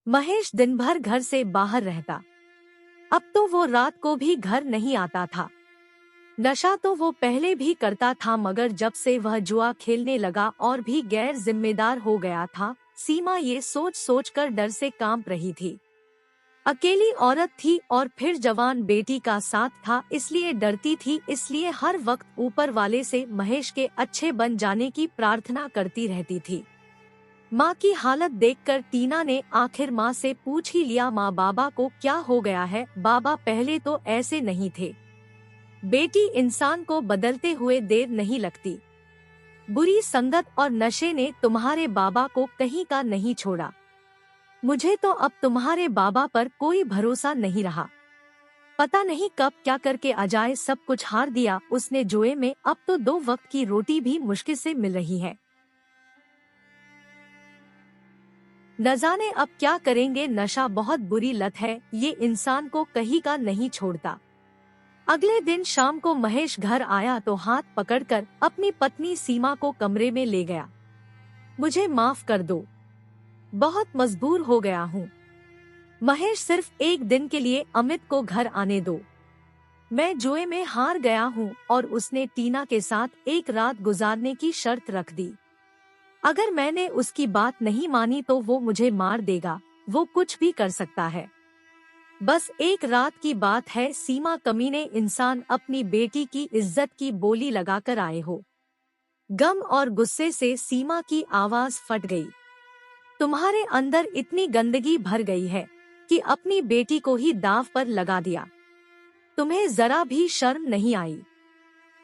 महेश दिन भर घर से बाहर रहता। अब तो वो रात को भी घर नहीं आता था। नशा तो वो पहले भी करता था, मगर जब से वह जुआ खेलने लगा और भी गैर जिम्मेदार हो गया था, सीमा ये सोच सोच कर डर से कांप रही थी। अकेली औरत थी और फिर जवान बेटी का साथ था, इसलिए डरती थी। इसलिए हर वक्त ऊपर वाले से महेश के अच्छे बन जाने की प्रार्थना करती रहती थी। माँ की हालत देखकर टीना ने आखिर माँ से पूछ ही लिया, माँ बाबा को क्या हो गया है? बाबा पहले तो ऐसे नहीं थे। बेटी, इंसान को बदलते हुए देर नहीं लगती। बुरी संगत और नशे ने तुम्हारे बाबा को कहीं का नहीं छोड़ा। मुझे तो अब तुम्हारे बाबा पर कोई भरोसा नहीं रहा। पता नहीं कब क्या करके अजाए सब कुछ हार दिया उसने जुए में। अब तो 2 वक्त की रोटी भी मुश्किल से मिल रही है। न जाने अब क्या करेंगे। नशा बहुत बुरी लत है, ये इंसान को कहीं का नहीं छोड़ता। अगले दिन शाम को महेश घर आया तो हाथ पकड़कर अपनी पत्नी सीमा को कमरे में ले गया। मुझे माफ कर दो, बहुत मजबूर हो गया हूँ। महेश, सिर्फ एक दिन के लिए अमित को घर आने दो। मैं जुए में हार गया हूँ। और उसने टीना के साथ एक रात गुजारने की शर्त रख दी। अगर मैंने उसकी बात नहीं मानी तो वो मुझे मार देगा। वो कुछ भी कर सकता है। बस एक रात की बात है। सीमा, कमीने इंसान, अपनी बेटी की इज्जत की बोली लगाकर आए हो। गम और गुस्से से सीमा की आवाज फट गई। तुम्हारे अंदर इतनी गंदगी भर गई है कि अपनी बेटी को ही दांव पर लगा दिया। तुम्हें जरा भी शर्म नहीं आई?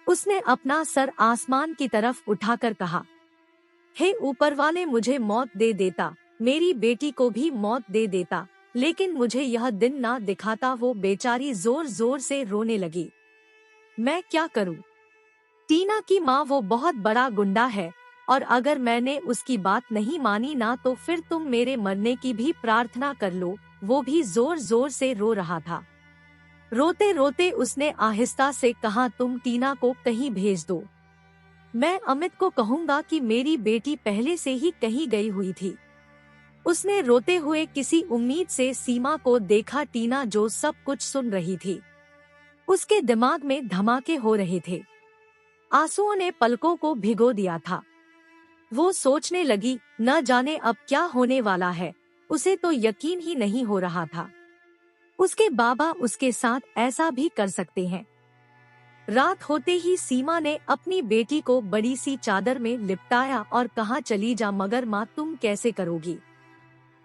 उसने अपना सर आसमान की तरफ उठाकर कहा, हे ऊपर वाले, मुझे मौत दे देता, मेरी बेटी को भी मौत दे देता, लेकिन मुझे यह दिन ना दिखाता। वो बेचारी जोर जोर से रोने लगी। मैं क्या करूं? टीना की माँ, वो बहुत बड़ा गुंडा है और अगर मैंने उसकी बात नहीं मानी ना तो फिर तुम मेरे मरने की भी प्रार्थना कर लो। वो भी जोर जोर से रो रहा था। रोते रोते उसने आहिस्ता से कहा, तुम टीना को कहीं भेज दो। मैं अमित को कहूँगा कि मेरी बेटी पहले से ही कहीं गई हुई थी। उसने रोते हुए किसी उम्मीद से सीमा को देखा। टीना जो सब कुछ सुन रही थी, उसके दिमाग में धमाके हो रहे थे। आंसुओं ने पलकों को भिगो दिया था। वो सोचने लगी, न जाने अब क्या होने वाला है। उसे तो यकीन ही नहीं हो रहा था उसके बाबा उसके साथ ऐसा भी कर सकते हैं। रात होते ही सीमा ने अपनी बेटी को बड़ी सी चादर में लिपटाया और कहा, चली जा। मगर माँ, तुम कैसे करोगी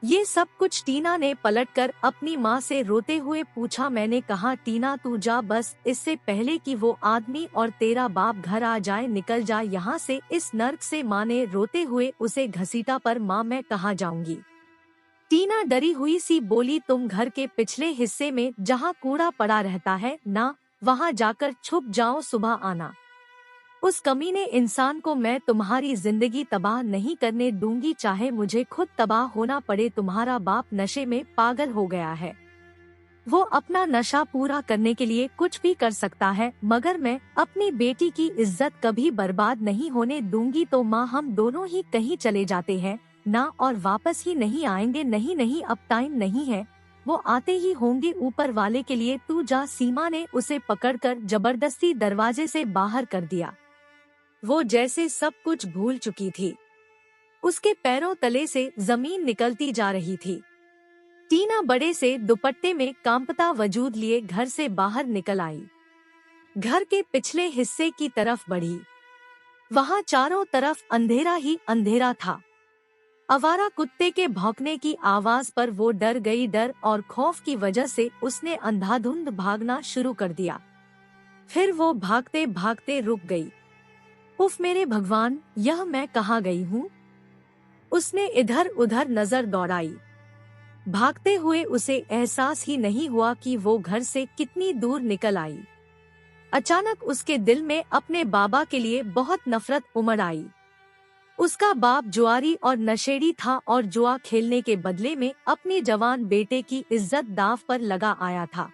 ये सब कुछ? टीना ने पलटकर अपनी माँ से रोते हुए पूछा। मैंने कहा, टीना तू जा, बस इससे पहले कि वो आदमी और तेरा बाप घर आ जाए, निकल जा यहाँ से, इस नर्क से। माँ ने रोते हुए उसे घसीटा। पर माँ, मैं कहाँ जाऊंगी? टीना डरी हुई सी बोली, तुम घर के पिछले हिस्से में जहाँ कूड़ा पड़ा रहता है ना, वहाँ जाकर छुप जाओ, सुबह आना। उस कमीने इंसान को मैं तुम्हारी जिंदगी तबाह नहीं करने दूंगी, चाहे मुझे खुद तबाह होना पड़े। तुम्हारा बाप नशे में पागल हो गया है। वो अपना नशा पूरा करने के लिए कुछ भी कर सकता है, मगर मैं अपनी बेटी की इज्जत कभी बर्बाद नहीं होने दूंगी। तो माँ, हम दोनों ही कहीं चले जाते हैं ना और वापस ही नहीं आएंगे। नहीं नहीं, अब टाइम नहीं है, वो आते ही होंगे ऊपर वाले के लिए। तू जा। सीमा ने उसे पकड़कर जबरदस्ती दरवाजे से बाहर कर दिया। वो जैसे सब कुछ भूल चुकी थी। उसके पैरों तले से जमीन निकलती जा रही थी। टीना बड़े से दुपट्टे में कांपता वजूद लिए घर से बाहर निकल आई। घर के पिछले हिस्से की तरफ बढ़ी। वहाँ चारों तरफ अंधेरा ही अंधेरा था। आवारा कुत्ते के भौंकने की आवाज पर वो डर गई। डर और खौफ की वजह से उसने अंधाधुंध भागना शुरू कर दिया। फिर वो भागते भागते रुक गई। उफ मेरे भगवान, यह मैं कहाँ गई हूँ? उसने इधर उधर नजर दौड़ाई। भागते हुए उसे एहसास ही नहीं हुआ कि वो घर से कितनी दूर निकल आई। अचानक उसके दिल में अपने बाबा के लिए बहुत नफरत उमड़ आई। उसका बाप जुआरी और नशेड़ी था और जुआ खेलने के बदले में अपनी जवान बेटे की इज्जत दांव पर लगा आया था।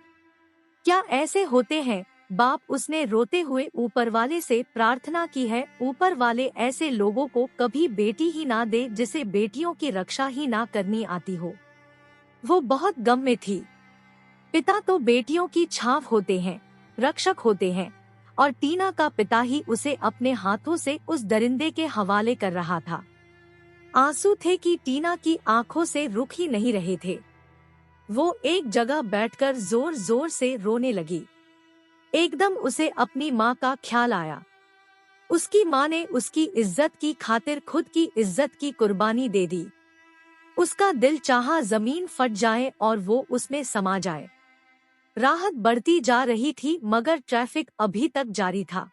क्या ऐसे होते हैं बाप? उसने रोते हुए ऊपर वाले से प्रार्थना की है, ऊपर वाले ऐसे लोगों को कभी बेटी ही ना दे जिसे बेटियों की रक्षा ही ना करनी आती हो। वो बहुत गम में थी। पिता तो बेटियों की छाव होते हैं, रक्षक होते हैं, और टीना का पिता ही उसे अपने हाथों से उस दरिंदे के हवाले कर रहा था। आंसू थे कि टीना की आंखों से रुक ही नहीं रहे थे। वो एक जगह बैठकर जोर जोर से रोने लगी। एकदम उसे अपनी माँ का ख्याल आया। उसकी माँ ने उसकी इज्जत की खातिर खुद की इज्जत की कुर्बानी दे दी। उसका दिल चाहा जमीन फट जाए और वो उसमें समा जाए। राहत बढ़ती जा रही थी मगर ट्रैफिक अभी तक जारी था।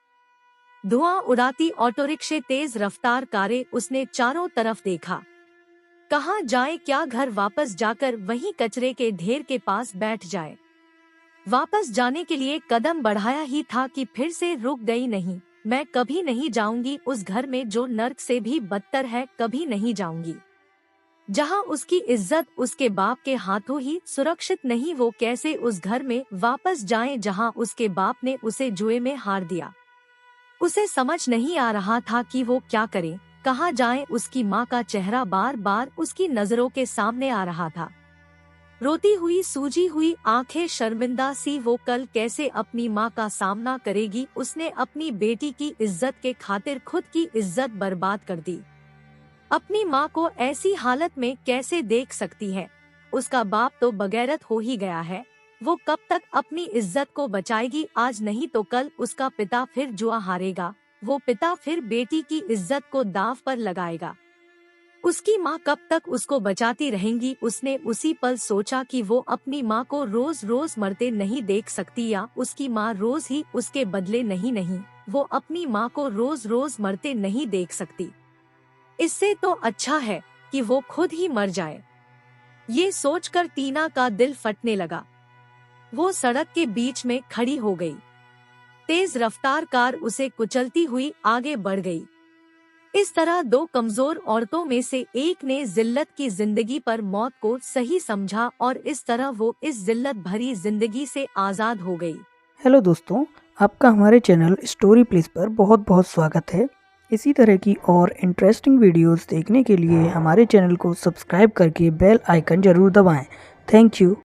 धुआं उड़ाती ऑटो रिक्शे, तेज रफ्तार कारें, उसने चारों तरफ देखा। कहाँ जाए, क्या घर वापस जाकर वहीं कचरे के ढेर के पास बैठ जाए। वापस जाने के लिए कदम बढ़ाया ही था कि फिर से रुक गई। नहीं, मैं कभी नहीं जाऊंगी उस घर में जो नर्क से भी बदतर है, कभी नहीं जाऊंगी। जहां उसकी इज्जत उसके बाप के हाथों ही सुरक्षित नहीं, वो कैसे उस घर में वापस जाए जहां उसके बाप ने उसे जुए में हार दिया। उसे समझ नहीं आ रहा था कि वो क्या करे, कहाँ जाए। उसकी माँ का चेहरा बार बार उसकी नजरों के सामने आ रहा था। रोती हुई, सूजी हुई आंखें, शर्मिंदा सी, वो कल कैसे अपनी माँ का सामना करेगी। उसने अपनी बेटी की इज्जत के खातिर खुद की इज्जत बर्बाद कर दी। अपनी माँ को ऐसी हालत में कैसे देख सकती है। उसका बाप तो बगैरत हो ही गया है। वो कब तक अपनी इज्जत को बचाएगी? आज नहीं तो कल उसका पिता फिर जुआ हारेगा। वो पिता फिर बेटी की इज्जत को दांव पर लगाएगा। उसकी माँ कब तक उसको बचाती रहेंगी? उसने उसी पल सोचा कि वो अपनी माँ को रोज रोज मरते नहीं देख सकती, या उसकी माँ रोज ही उसके बदले नहीं, वो अपनी माँ को रोज रोज मरते नहीं देख सकती। इससे तो अच्छा है कि वो खुद ही मर जाए। ये सोचकर टीना का दिल फटने लगा। वो सड़क के बीच में खड़ी हो गई। तेज रफ्तार कार उसे कुचलती हुई आगे बढ़ गई। इस तरह दो कमजोर औरतों में से एक ने जिल्लत की जिंदगी पर मौत को सही समझा और इस तरह वो इस जिल्लत भरी जिंदगी से आजाद हो गई। हेलो दोस्तों, आपका हमारे चैनल स्टोरी प्लीज पर बहुत बहुत स्वागत है। इसी तरह की और इंटरेस्टिंग वीडियोस देखने के लिए हमारे चैनल को सब्सक्राइब करके बेल आइकन जरूर दबाएं। Thank you.